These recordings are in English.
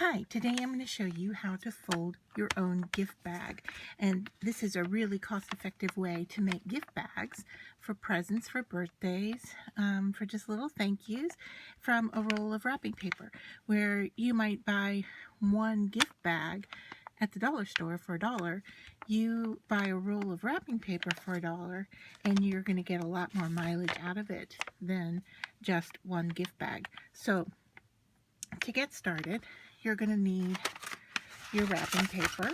Hi, today I'm going to show you how to fold your own gift bag, and this is a really cost-effective way to make gift bags for presents, for birthdays, for just little thank yous from a roll of wrapping paper, where you might buy one gift bag at the dollar store for $1. You buy a roll of wrapping paper for $1, and you're going to get a lot more mileage out of it than just one gift bag. So to get started, you're going to need your wrapping paper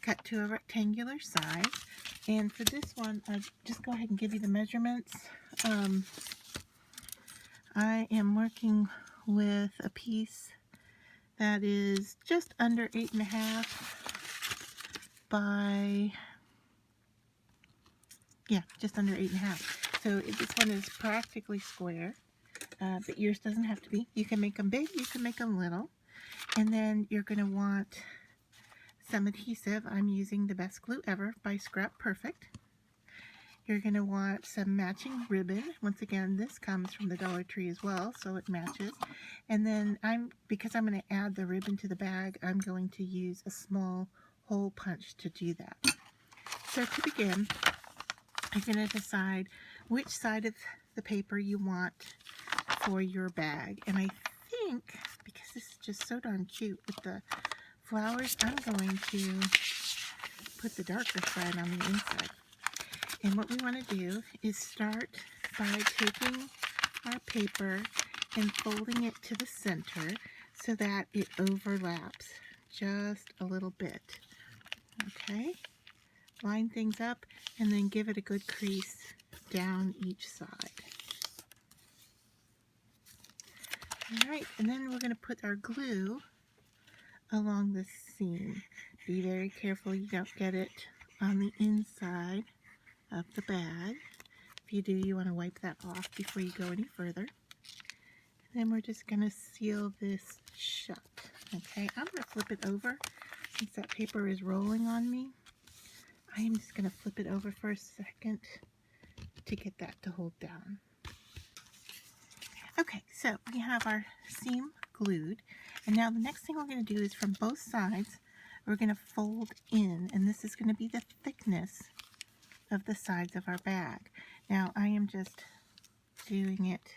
cut to a rectangular size, and for this one I'll just go ahead and give you the measurements. I am working with a piece that is just under 8.5 by, just under 8.5. So this one is practically square, but yours doesn't have to be. You can make them big, you can make them little. And then you're going to want some adhesive. I'm using the Best Glue Ever by ScraPerfect. You're going to want some matching ribbon. Once again, this comes from the Dollar Tree as well, so it matches. And then because I'm going to add the ribbon to the bag, I'm going to use a small hole punch to do that. So to begin, you're going to decide which side of the paper you want for your bag. And I think, because this is just so darn cute with the flowers, I'm going to put the darker side on the inside. And what we want to do is start by taking our paper and folding it to the center so that it overlaps just a little bit. Okay? Line things up and then give it a good crease down each side. Alright, and then we're going to put our glue along the seam. Be very careful you don't get it on the inside of the bag. If you do, you want to wipe that off before you go any further. And then we're just going to seal this shut. Okay, I'm going to flip it over since that paper is rolling on me. I am just going to flip it over for a second to get that to hold down. Okay, so we have our seam glued, and now the next thing we're going to do is from both sides, we're going to fold in, and this is going to be the thickness of the sides of our bag. Now, I am just doing it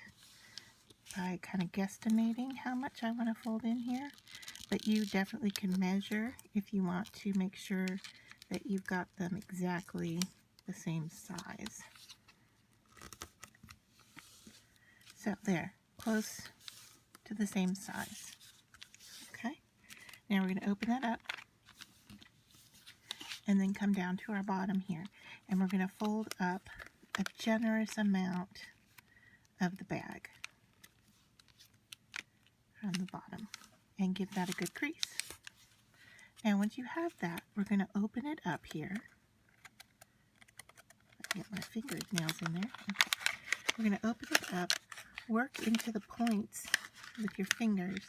by kind of guesstimating how much I want to fold in here, but you definitely can measure if you want to make sure that you've got them exactly the same size. So there, close to the same size. Okay, now we're going to open that up and then come down to our bottom here, and we're going to fold up a generous amount of the bag from the bottom and give that a good crease. And once you have that, we're going to open it up here. Get my fingernails in there. Okay. We're going to open it up, work into the points with your fingers,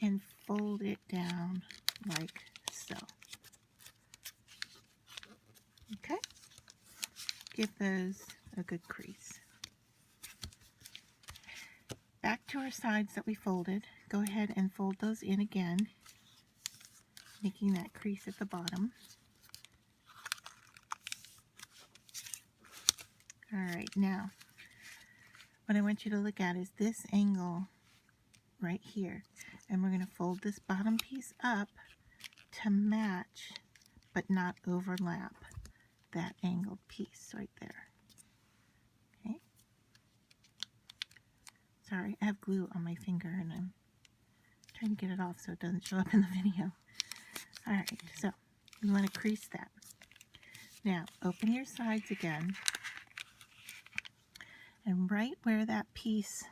and fold it down like so. Okay? Give those a good crease. Back to our sides that we folded, go ahead and fold those in again, making that crease at the bottom. Alright, now what I want you to look at is this angle right here, and we're going to fold this bottom piece up to match but not overlap that angled piece right there. Okay. Sorry, I have glue on my finger and I'm trying to get it off so it doesn't show up in the video. Alright, so you want to crease that. Now, open your sides again, and right where that piece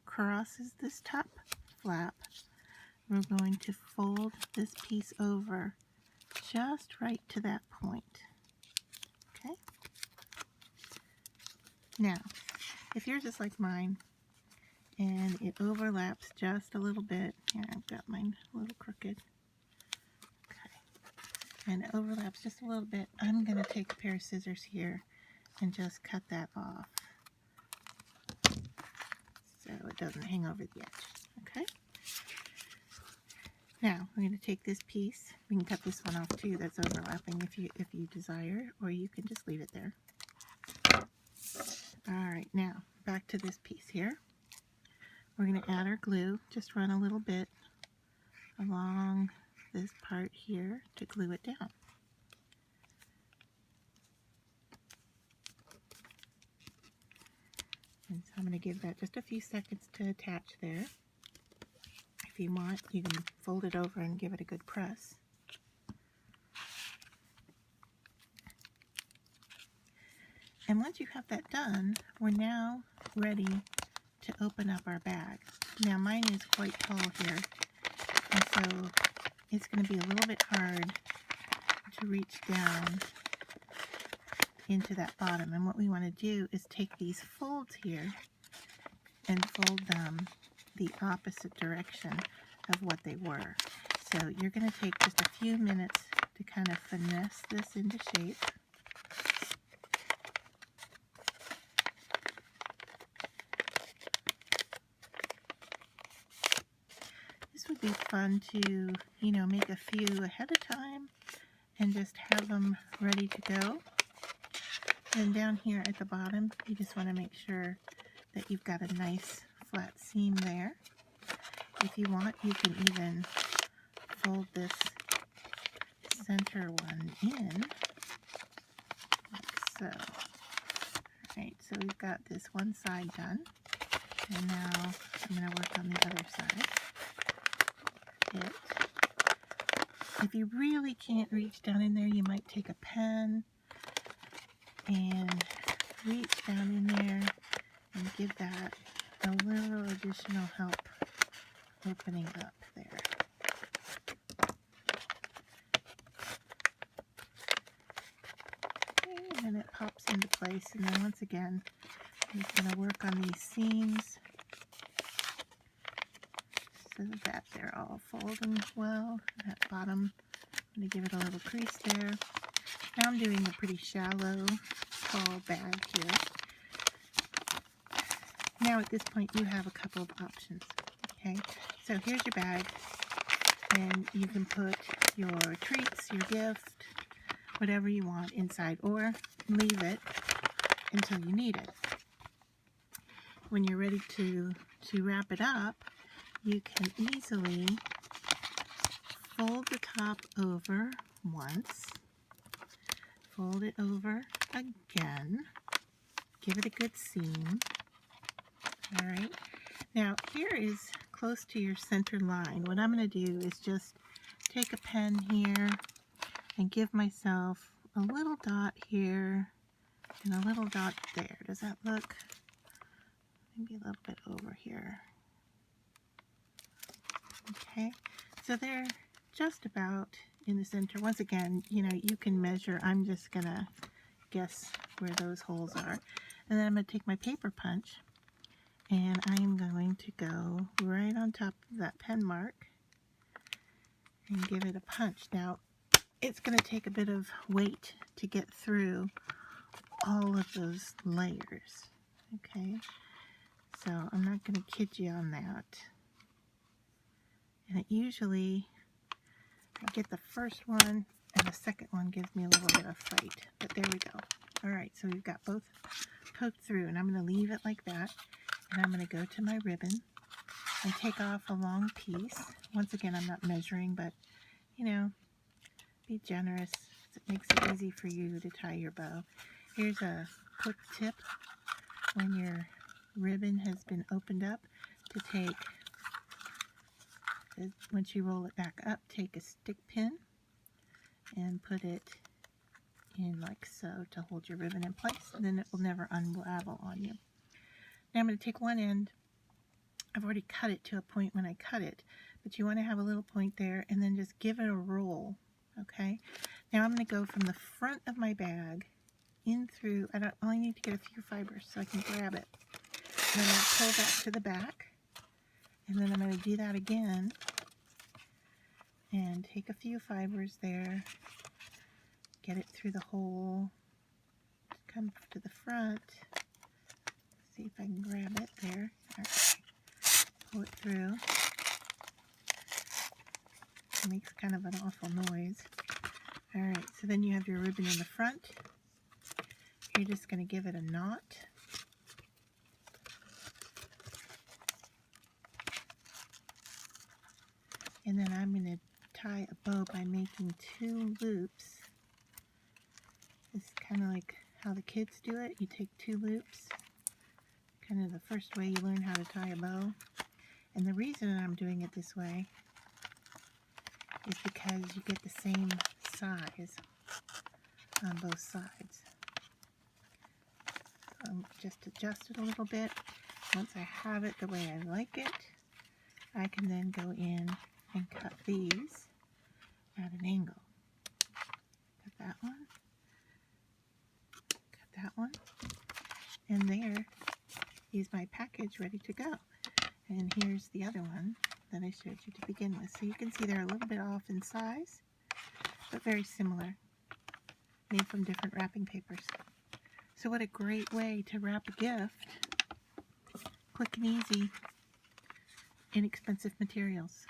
crosses this top flap, we're going to fold this piece over just right to that point. Okay? Now, if yours is like mine and it overlaps just a little bit, here I've got mine a little crooked. Okay. And it overlaps just a little bit, I'm going to take a pair of scissors here and just cut that off so it doesn't hang over the edge. Okay? Now we're going to take this piece. We can cut this one off too that's overlapping if you desire, or you can just leave it there. Alright, now back to this piece here. We're going to add our glue. Just run a little bit along this part here to glue it down. And so I'm going to give that just a few seconds to attach there. If you want, you can fold it over and give it a good press. And once you have that done, we're now ready to open up our bag. Now mine is quite tall here, and so it's going to be a little bit hard to reach down into that bottom. And what we want to do is take these folds here and fold them the opposite direction of what they were. So you're going to take just a few minutes to kind of finesse this into shape. This would be fun to, make a few ahead of time and just have them ready to go. And down here at the bottom, you just want to make sure that you've got a nice flat seam there. If you want, you can even fold this center one in, like so. Alright, so we've got this one side done. And now I'm going to work on the other side. If you really can't reach down in there, you might take a pen and reach down in there and give that a little additional help opening up there. Okay, and then it pops into place, and then once again, I'm just going to work on these seams so that they're all folding well. That bottom, I'm going to give it a little crease there. Now I'm doing a pretty shallow, tall bag here. Now at this point you have a couple of options. Okay, so here's your bag, and you can put your treats, your gift, whatever you want inside, or leave it until you need it. When you're ready to wrap it up, you can easily fold the top over once, fold it over again, give it a good seam. Alright, now here is close to your center line. What I'm going to do is just take a pen here and give myself a little dot here and a little dot there. Does that look? Maybe a little bit over here. Okay, so they're just about in the center. Once again, you can measure. I'm just going to guess where those holes are. And then I'm going to take my paper punch, and I'm going to go right on top of that pen mark and give it a punch. Now, it's going to take a bit of weight to get through all of those layers. Okay, so I'm not going to kid you on that. And it usually, I get the first one, and the second one gives me a little bit of fight. But there we go. Alright, so we've got both poked through, and I'm going to leave it like that. And I'm going to go to my ribbon and take off a long piece. Once again, I'm not measuring, but, be generous. It makes it easy for you to tie your bow. Here's a quick tip. When your ribbon has been opened up, to take, once you roll it back up, take a stick pin and put it in like so to hold your ribbon in place, and then it will never unravel on you. Now I'm going to take one end. I've already cut it to a point when I cut it, but you want to have a little point there and then just give it a roll. Okay, now I'm going to go from the front of my bag in through. I only need to get a few fibers so I can grab it. And then I'll pull that to the back, and then I'm going to do that again and take a few fibers there, get it through the hole, come to the front, see if I can grab it there. All right. Pull it through, It makes kind of an awful noise. Alright, so then you have your ribbon in the front. You're just going to give it a knot. And then I'm going to tie a bow by making 2 loops. It's kind of like how the kids do it. You take 2 loops. Kind of the first way you learn how to tie a bow. And the reason I'm doing it this way is because you get the same size on both sides. So just adjust it a little bit. Once I have it the way I like it, I can then go in and cut these at an angle. Cut that one. Cut that one. And there is my package ready to go. And here's the other one that I showed you to begin with. So you can see they're a little bit off in size, but very similar. Made from different wrapping papers. So what a great way to wrap a gift. Quick and easy, inexpensive materials.